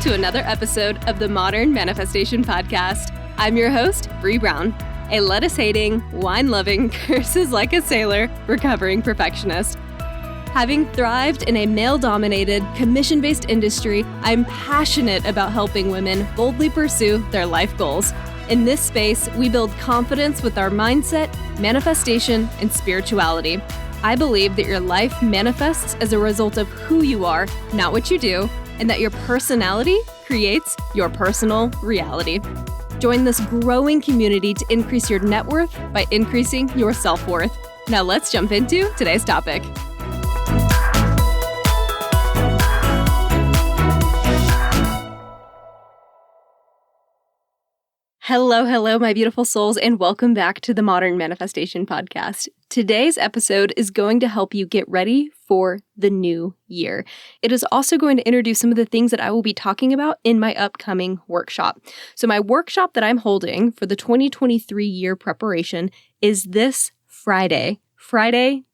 to another episode of the Modern Manifestation Podcast. I'm your host, Bree Brown, a lettuce-hating, wine-loving, curses like a sailor, recovering perfectionist. Having thrived in a male-dominated, commission-based industry, I'm passionate about helping women boldly pursue their life goals. In this space, we build confidence with our mindset, manifestation, and spirituality. I believe that your life manifests as a result of who you are, not what you do, and that your personality creates your personal reality. Join this growing community to increase your net worth by increasing your self-worth. Now let's jump into today's topic. Hello, my beautiful souls, and welcome back to the Modern Manifestation Podcast. Today's episode is going to help you get ready for the new year. It is also going to introduce some of the things that I will be talking about in my upcoming workshop. So my workshop that I'm holding for the 2023 year preparation is this Friday,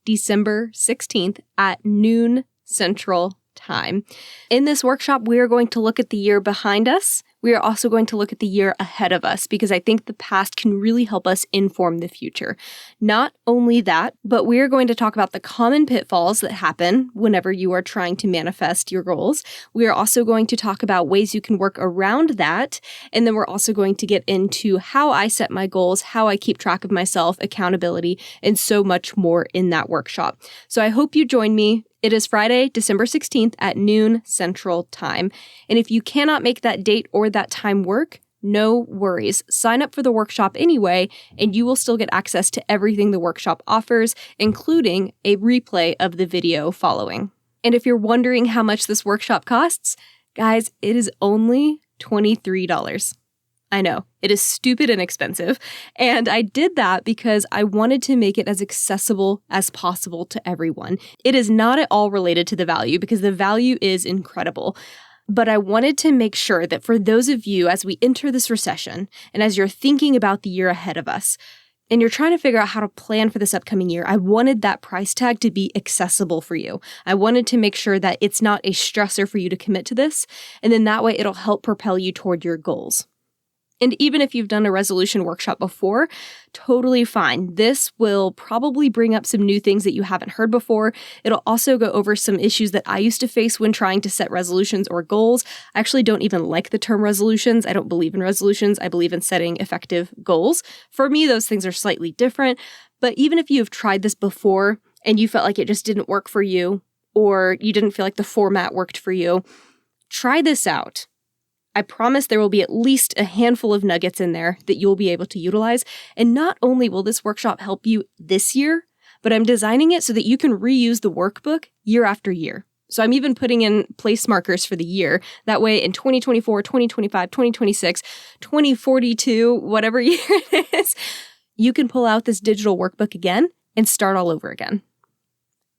December 16th at noon Central Time. In this workshop, we are going to look at the year behind us. We are also going to look at the year ahead of us because I think the past can really help us inform the future. Not only that, but we are going to talk about the common pitfalls that happen whenever you are trying to manifest your goals. We are also going to talk about ways you can work around that. And then we're also going to get into how I set my goals, how I keep track of myself, accountability, and so much more in that workshop. So I hope you join me. It is Friday, December 16th at noon Central Time. And if you cannot make that date or that time work, no worries. Sign up for the workshop anyway, and you will still get access to everything the workshop offers, including a replay of the video following. And if you're wondering how much this workshop costs, guys, it is only $23. I know, it is stupid and expensive, and I did that because I wanted to make it as accessible as possible to everyone. It is not at all related to the value because the value is incredible, but I wanted to make sure that for those of you as we enter this recession and as you're thinking about the year ahead of us, and you're trying to figure out how to plan for this upcoming year, I wanted that price tag to be accessible for you. I wanted to make sure that it's not a stressor for you to commit to this, and then that way it'll help propel you toward your goals. And even if you've done a resolution workshop before, totally fine. This will probably bring up some new things that you haven't heard before. It'll also go over some issues that I used to face when trying to set resolutions or goals. I actually don't even like the term resolutions. I don't believe in resolutions. I believe in setting effective goals. For me, those things are slightly different. But even if you've tried this before and you felt like it just didn't work for you, or you didn't feel like the format worked for you, try this out. I promise there will be at least a handful of nuggets in there that you'll be able to utilize. And not only will this workshop help you this year, but I'm designing it so that you can reuse the workbook year after year. So I'm even putting in place markers for the year. That way in 2024, 2025, 2026, 2042, whatever year it is, you can pull out this digital workbook again and start all over again.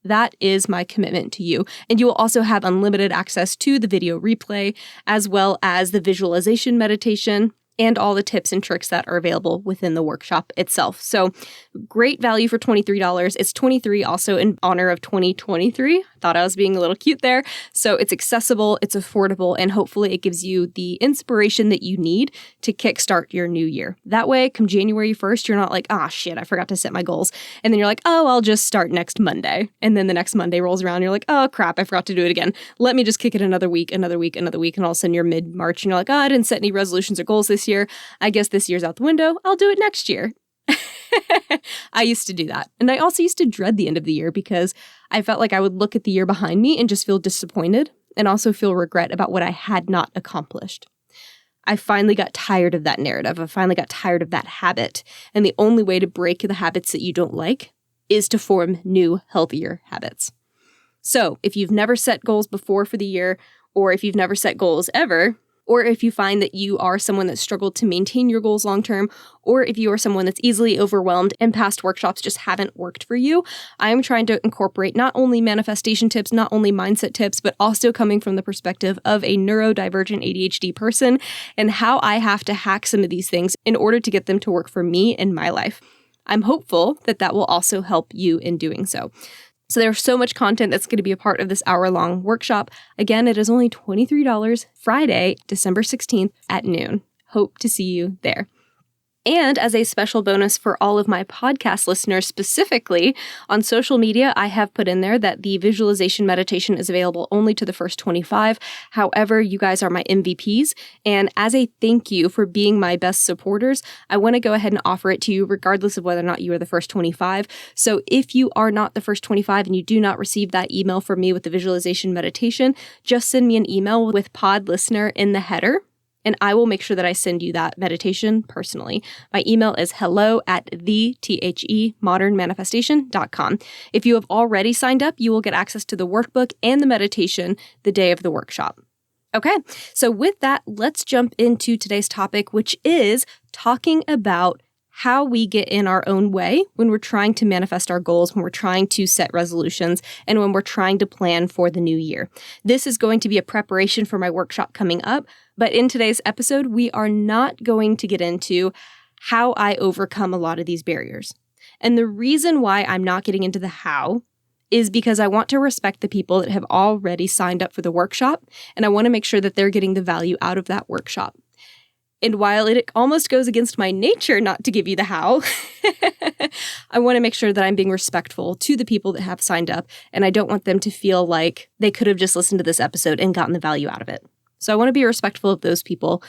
That is my commitment to you. And you will also have unlimited access to the video replay, as well as the visualization meditation and all the tips and tricks that are available within the workshop itself. So great value for $23. It's $23 also in honor of 2023. Thought I was being a little cute there. So it's accessible, it's affordable, and hopefully it gives you the inspiration that you need to kickstart your new year. That way, come January 1st, you're not like, shit, I forgot to set my goals. And then you're like, I'll just start next Monday. And then the next Monday rolls around, and you're like, oh crap, I forgot to do it again. Let me just kick it another week. And all of a sudden you're mid-March and you're like, I didn't set any resolutions or goals this year. I guess this year's out the window. I'll do it next year. I used to do that. And I also used to dread the end of the year because I felt like I would look at the year behind me and just feel disappointed and also feel regret about what I had not accomplished. I finally got tired of that narrative. I finally got tired of that habit. And the only way to break the habits that you don't like is to form new, healthier habits. So if you've never set goals before for the year, or if you've never set goals ever, or if you find that you are someone that struggled to maintain your goals long-term, or if you are someone that's easily overwhelmed and past workshops just haven't worked for you, I am trying to incorporate not only manifestation tips, not only mindset tips, but also coming from the perspective of a neurodivergent ADHD person and how I have to hack some of these things in order to get them to work for me in my life. I'm hopeful that that will also help you in doing so. So there's so much content that's going to be a part of this hour-long workshop. Again, it is only $23 Friday, December 16th at noon. Hope to see you there. And as a special bonus for all of my podcast listeners specifically, on social media, I have put in there that the visualization meditation is available only to the first 25. However, you guys are my MVPs. And as a thank you for being my best supporters, I want to go ahead and offer it to you regardless of whether or not you are the first 25. So if you are not the first 25 and you do not receive that email from me with the visualization meditation, just send me an email with pod listener in the header, and I will make sure that I send you that meditation personally. My email is hello@themodernmanifestation.com. If you have already signed up, you will get access to the workbook and the meditation the day of the workshop. Okay, so with that, let's jump into today's topic, which is talking about how we get in our own way when we're trying to manifest our goals, when we're trying to set resolutions, and when we're trying to plan for the new year. This is going to be a preparation for my workshop coming up, but in today's episode, we are not going to get into how I overcome a lot of these barriers. And the reason why I'm not getting into the how is because I want to respect the people that have already signed up for the workshop, and I want to make sure that they're getting the value out of that workshop. And while it almost goes against my nature not to give you the how, I want to make sure that I'm being respectful to the people that have signed up, and I don't want them to feel like they could have just listened to this episode and gotten the value out of it. So I want to be respectful of those people.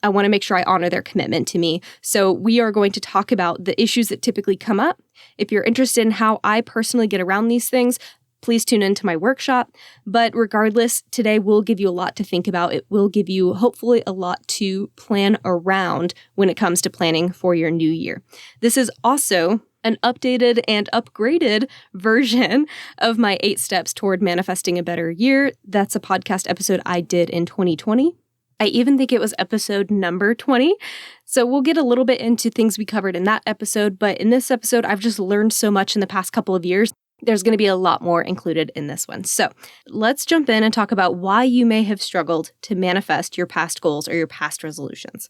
I want to make sure I honor their commitment to me. So we are going to talk about the issues that typically come up. If you're interested in how I personally get around these things, please tune into my workshop. But regardless, today will give you a lot to think about. It will give you, hopefully, a lot to plan around when it comes to planning for your new year. This is also an updated and upgraded version of my 8 steps toward manifesting a better year. That's a podcast episode I did in 2020. I even think it was episode number 20. So we'll get a little bit into things we covered in that episode. But in this episode, I've just learned so much in the past couple of years. There's going to be a lot more included in this one. So let's jump in and talk about why you may have struggled to manifest your past goals or your past resolutions.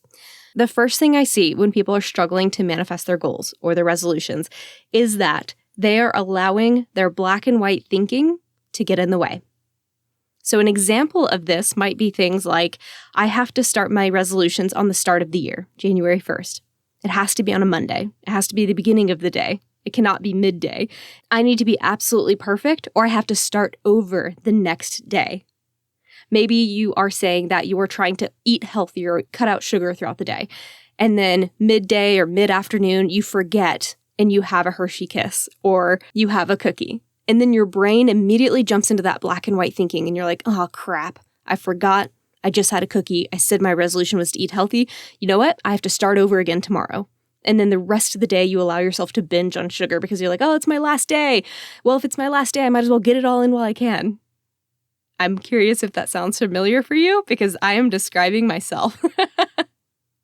The first thing I see when people are struggling to manifest their goals or their resolutions is that they are allowing their black and white thinking to get in the way. So an example of this might be things like, I have to start my resolutions on the start of the year, January 1st. It has to be on a Monday. It has to be the beginning of the day. It cannot be midday. I need to be absolutely perfect, or I have to start over the next day. Maybe you are saying that you are trying to eat healthier, cut out sugar throughout the day, and then midday or mid-afternoon, you forget and you have a Hershey Kiss or you have a cookie. And then your brain immediately jumps into that black and white thinking, and you're like, oh crap, I forgot. I just had a cookie. I said my resolution was to eat healthy. You know what? I have to start over again tomorrow. And then the rest of the day, you allow yourself to binge on sugar because you're like, oh, it's my last day. Well, if it's my last day, I might as well get it all in while I can. I'm curious if that sounds familiar for you because I am describing myself.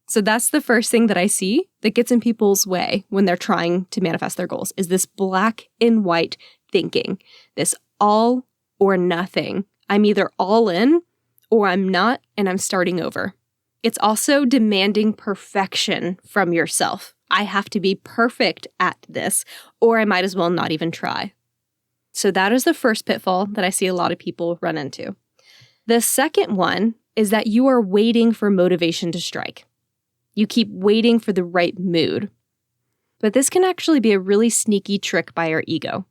So that's the first thing that I see that gets in people's way when they're trying to manifest their goals is this black and white thinking, this all or nothing. I'm either all in or I'm not, and I'm starting over. It's also demanding perfection from yourself. I have to be perfect at this, or I might as well not even try. So that is the first pitfall that I see a lot of people run into. The second one is that you are waiting for motivation to strike. You keep waiting for the right mood. But this can actually be a really sneaky trick by our ego.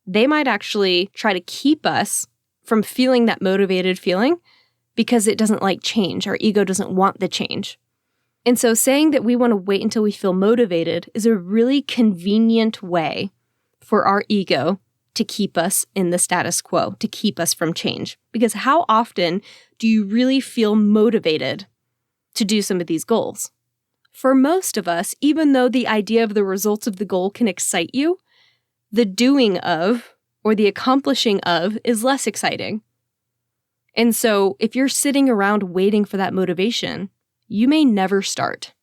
They might actually try to keep us from feeling that motivated feeling because it doesn't like change. Our ego doesn't want the change. And so saying that we want to wait until we feel motivated is a really convenient way for our ego to keep us in the status quo, to keep us from change. Because how often do you really feel motivated to do some of these goals? For most of us, even though the idea of the results of the goal can excite you, the doing of or the accomplishing of is less exciting. And so if you're sitting around waiting for that motivation, you may never start.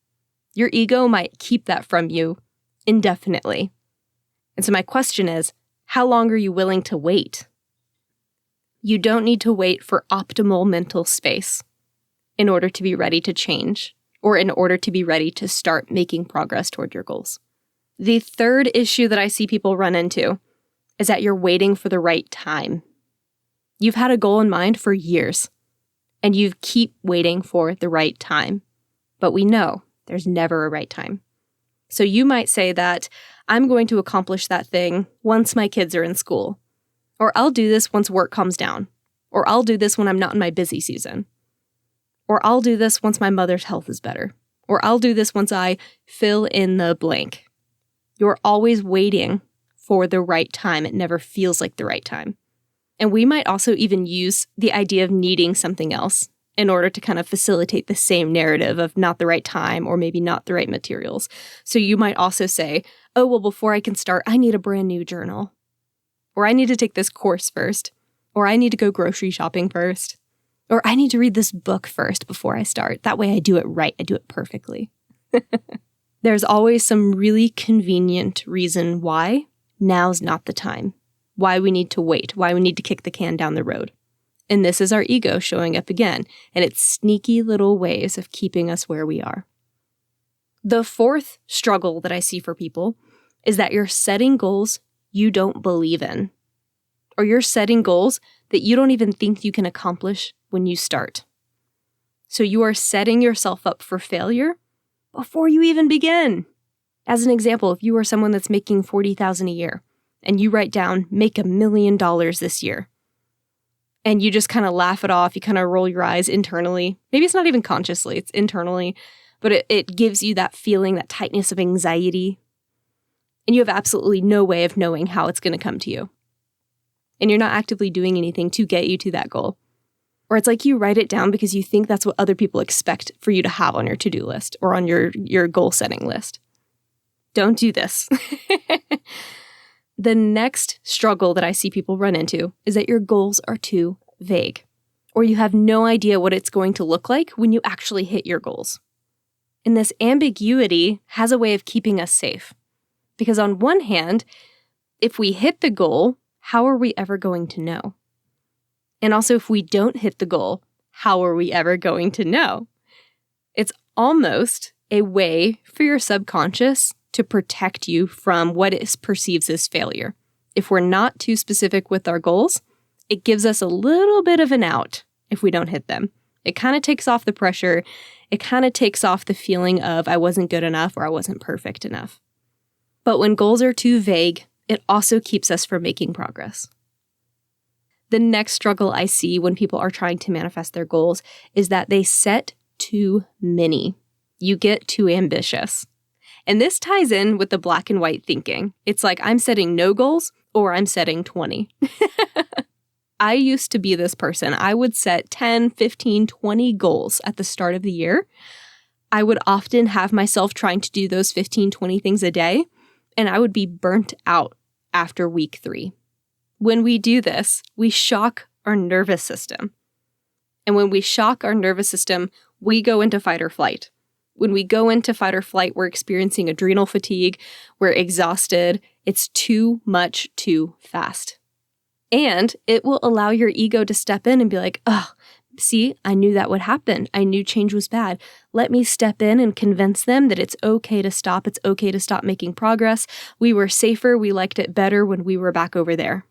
Your ego might keep that from you indefinitely. And so my question is, how long are you willing to wait? You don't need to wait for optimal mental space in order to be ready to change or in order to be ready to start making progress toward your goals. The third issue that I see people run into is that you're waiting for the right time. You've had a goal in mind for years, and you keep waiting for the right time. But we know there's never a right time. So you might say that I'm going to accomplish that thing once my kids are in school, or I'll do this once work calms down, or I'll do this when I'm not in my busy season, or I'll do this once my mother's health is better, or I'll do this once I fill in the blank. You're always waiting for the right time. It never feels like the right time. And we might also even use the idea of needing something else in order to kind of facilitate the same narrative of not the right time or maybe not the right materials. So you might also say, oh, well, before I can start, I need a brand new journal. Or I need to take this course first. Or I need to go grocery shopping first. Or I need to read this book first before I start. That way I do it right. I do it perfectly. There's always some really convenient reason why now's not the time. Why we need to wait. Why we need to kick the can down the road. And this is our ego showing up again, and its sneaky little ways of keeping us where we are. The fourth struggle that I see for people is that you're setting goals you don't believe in, or you're setting goals that you don't even think you can accomplish when you start. So you are setting yourself up for failure before you even begin. As an example, if you are someone that's making $40,000 a year, and you write down, make $1 million this year, and you just kind of laugh it off, you kind of roll your eyes internally. Maybe it's not even consciously, it's internally, but it gives you that feeling, that tightness of anxiety. And you have absolutely no way of knowing how it's going to come to you. And you're not actively doing anything to get you to that goal. Or it's like you write it down because you think that's what other people expect for you to have on your to-do list or on your goal-setting list. Don't do this. The next struggle that I see people run into is that your goals are too vague, or you have no idea what it's going to look like when you actually hit your goals. And this ambiguity has a way of keeping us safe. Because on one hand, if we hit the goal, how are we ever going to know? And also, if we don't hit the goal, how are we ever going to know? It's almost a way for your subconscious to protect you from what it perceives as failure. If we're not too specific with our goals, it gives us a little bit of an out if we don't hit them. It kind of takes off the pressure. It kind of takes off the feeling of I wasn't good enough or I wasn't perfect enough. But when goals are too vague, it also keeps us from making progress. The next struggle I see when people are trying to manifest their goals is that they set too many. You get too ambitious. And this ties in with the black and white thinking. It's like I'm setting no goals or I'm setting 20. I used to be this person. I would set 10, 15, 20 goals at the start of the year. I would often have myself trying to do those 15, 20 things a day, and I would be burnt out after week 3. When we do this, we shock our nervous system. And when we shock our nervous system, we go into fight or flight. When we go into fight or flight, we're experiencing adrenal fatigue, we're exhausted, it's too much too fast. And it will allow your ego to step in and be like, oh, see, I knew that would happen. I knew change was bad. Let me step in and convince them that it's okay to stop. It's okay to stop making progress. We were safer. We liked it better when we were back over there.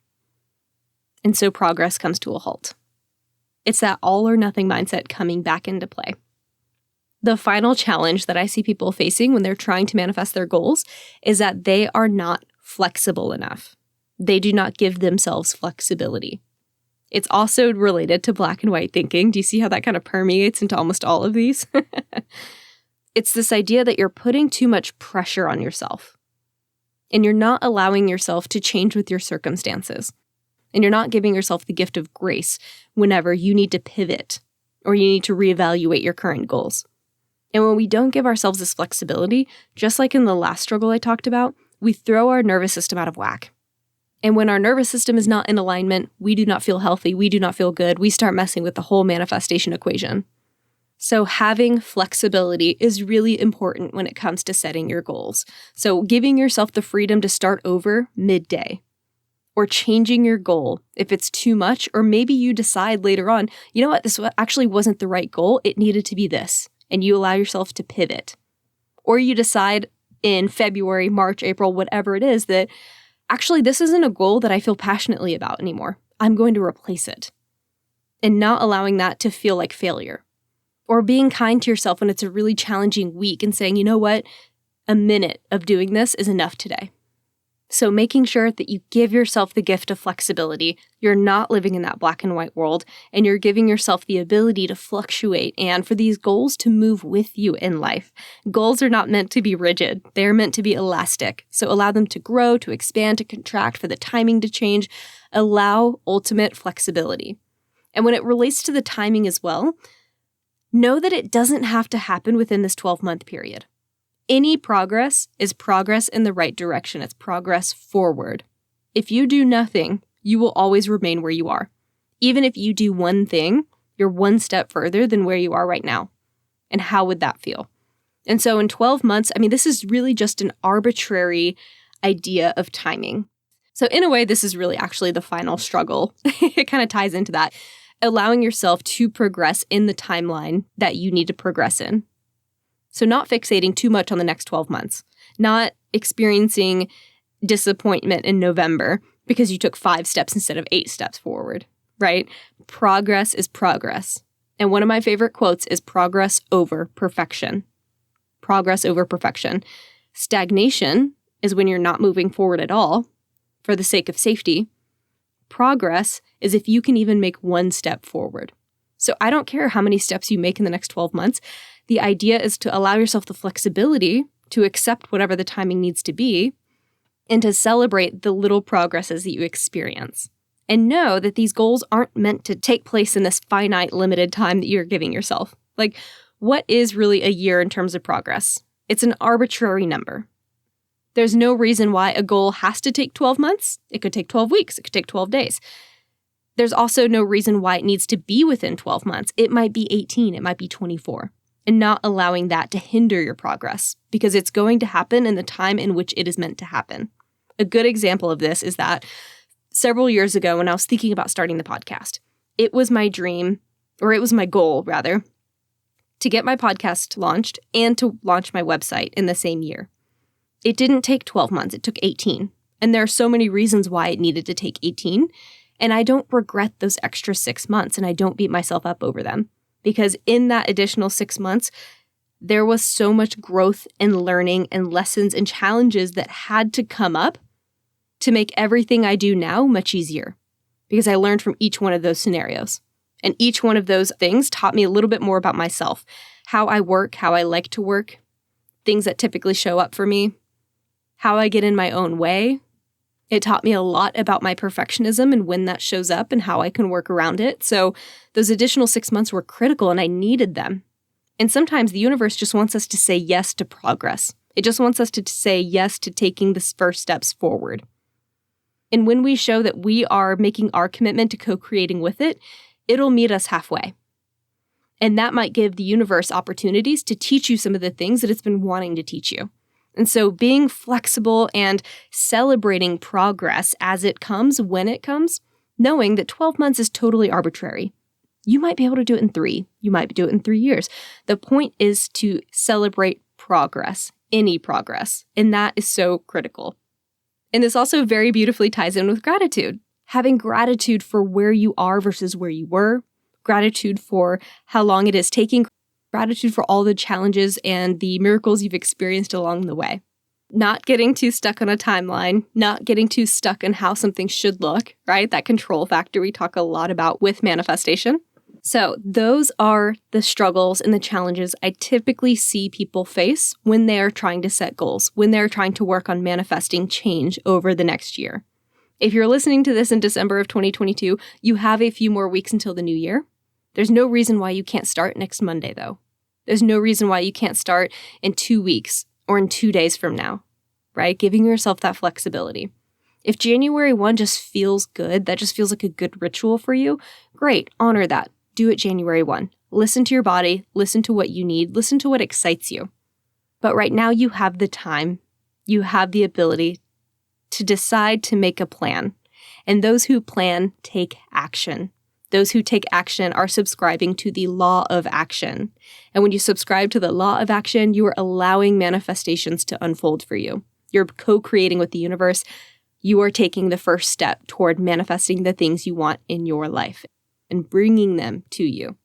And so progress comes to a halt. It's that all or nothing mindset coming back into play. The final challenge that I see people facing when they're trying to manifest their goals is that they are not flexible enough. They do not give themselves flexibility. It's also related to black and white thinking. Do you see how that kind of permeates into almost all of these? It's this idea that you're putting too much pressure on yourself. And you're not allowing yourself to change with your circumstances. And you're not giving yourself the gift of grace whenever you need to pivot or you need to reevaluate your current goals. And when we don't give ourselves this flexibility, just like in the last struggle I talked about, we throw our nervous system out of whack. And when our nervous system is not in alignment, we do not feel healthy, we do not feel good, we start messing with the whole manifestation equation. So having flexibility is really important when it comes to setting your goals. So giving yourself the freedom to start over midday, or changing your goal if it's too much, or maybe you decide later on, you know what, this actually wasn't the right goal, it needed to be this. And you allow yourself to pivot. Or you decide in February, March, April, whatever it is, that actually, this isn't a goal that I feel passionately about anymore. I'm going to replace it. And not allowing that to feel like failure. Or being kind to yourself when it's a really challenging week and saying, you know what, a minute of doing this is enough today. So making sure that you give yourself the gift of flexibility. You're not living in that black and white world, and you're giving yourself the ability to fluctuate and for these goals to move with you in life. Goals are not meant to be rigid. They're meant to be elastic. So allow them to grow, to expand, to contract, for the timing to change. Allow ultimate flexibility. And when it relates to the timing as well, know that it doesn't have to happen within this 12-month period. Any progress is progress in the right direction. It's progress forward. If you do nothing, you will always remain where you are. Even if you do one thing, you're one step further than where you are right now. And how would that feel? And so in 12 months, this is really just an arbitrary idea of timing. So in a way, this is really actually the final struggle. It kind of ties into that. Allowing yourself to progress in the timeline that you need to progress in. So not fixating too much on the next 12 months, not experiencing disappointment in November because you took 5 steps instead of 8 steps forward, right? Progress is progress. And one of my favorite quotes is progress over perfection. Progress over perfection. Stagnation is when you're not moving forward at all for the sake of safety. Progress is if you can even make one step forward. So I don't care how many steps you make in the next 12 months. The idea is to allow yourself the flexibility to accept whatever the timing needs to be and to celebrate the little progresses that you experience. And know that these goals aren't meant to take place in this finite, limited time that you're giving yourself. Like, what is really a year in terms of progress? It's an arbitrary number. There's no reason why a goal has to take 12 months. It could take 12 weeks. It could take 12 days. There's also no reason why it needs to be within 12 months. It might be 18. It might be 24. And not allowing that to hinder your progress because it's going to happen in the time in which it is meant to happen. A good example of this is that several years ago when I was thinking about starting the podcast, it was my dream, or it was my goal rather, to get my podcast launched and to launch my website in the same year. It didn't take 12 months, it took 18. And there are so many reasons why it needed to take 18. And I don't regret those extra 6 months and I don't beat myself up over them. Because in that additional 6 months, there was so much growth and learning and lessons and challenges that had to come up to make everything I do now much easier. Because I learned from each one of those scenarios. And each one of those things taught me a little bit more about myself. How I work, how I like to work, things that typically show up for me, how I get in my own way. It taught me a lot about my perfectionism and when that shows up and how I can work around it. So those additional 6 months were critical and I needed them. And sometimes the universe just wants us to say yes to progress. It just wants us to say yes to taking the first steps forward. And when we show that we are making our commitment to co-creating with it, it'll meet us halfway. And that might give the universe opportunities to teach you some of the things that it's been wanting to teach you. And so being flexible and celebrating progress as it comes, when it comes, knowing that 12 months is totally arbitrary. You might be able to do it in 3. You might do it in 3 years. The point is to celebrate progress, any progress. And that is so critical. And this also very beautifully ties in with gratitude. Having gratitude for where you are versus where you were. Gratitude for how long it is taking. Gratitude for all the challenges and the miracles you've experienced along the way. Not getting too stuck on a timeline, not getting too stuck on how something should look, right? That control factor we talk a lot about with manifestation. So those are the struggles and the challenges I typically see people face when they're trying to set goals, when they're trying to work on manifesting change over the next year. If you're listening to this in December of 2022, you have a few more weeks until the new year. There's no reason why you can't start next Monday, though. There's no reason why you can't start in 2 weeks or in 2 days from now, right? Giving yourself that flexibility. If January 1 just feels good, that just feels like a good ritual for you, great, honor that. Do it January 1. Listen to your body, listen to what you need, listen to what excites you. But right now you have the time, you have the ability to decide to make a plan. And those who plan take action. Those who take action are subscribing to the law of action. And when you subscribe to the law of action, you are allowing manifestations to unfold for you. You're co-creating with the universe. you are taking the first step toward manifesting the things you want in your life and bringing them to you.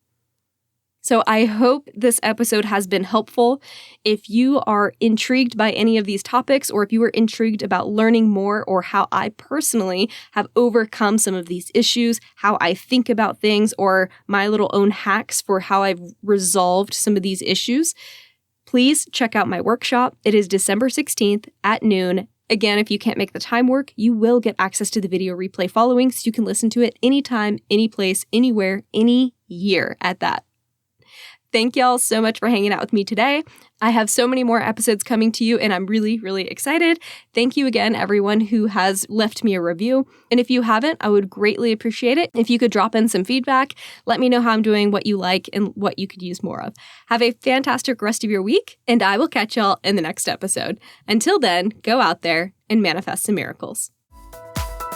So I hope this episode has been helpful. If you are intrigued by any of these topics, or if you are intrigued about learning more or how I personally have overcome some of these issues, how I think about things, or my little own hacks for how I've resolved some of these issues, please check out my workshop. It is December 16th at noon. Again, if you can't make the time work, you will get access to the video replay following, so you can listen to it anytime, any place, anywhere, any year at that. Thank y'all so much for hanging out with me today. I have so many more episodes coming to you, and I'm really, really excited. Thank you again, everyone who has left me a review. And if you haven't, I would greatly appreciate it if you could drop in some feedback. Let me know how I'm doing, what you like, and what you could use more of. Have a fantastic rest of your week, and I will catch y'all in the next episode. Until then, go out there and manifest some miracles.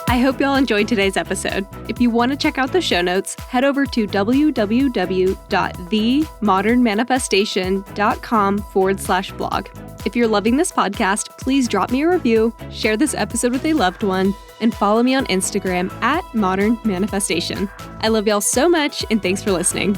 I hope y'all enjoyed today's episode. If you want to check out the show notes, head over to www.themodernmanifestation.com/blog. If you're loving this podcast, please drop me a review, share this episode with a loved one, and follow me on Instagram @modernmanifestation. I love y'all so much, and thanks for listening.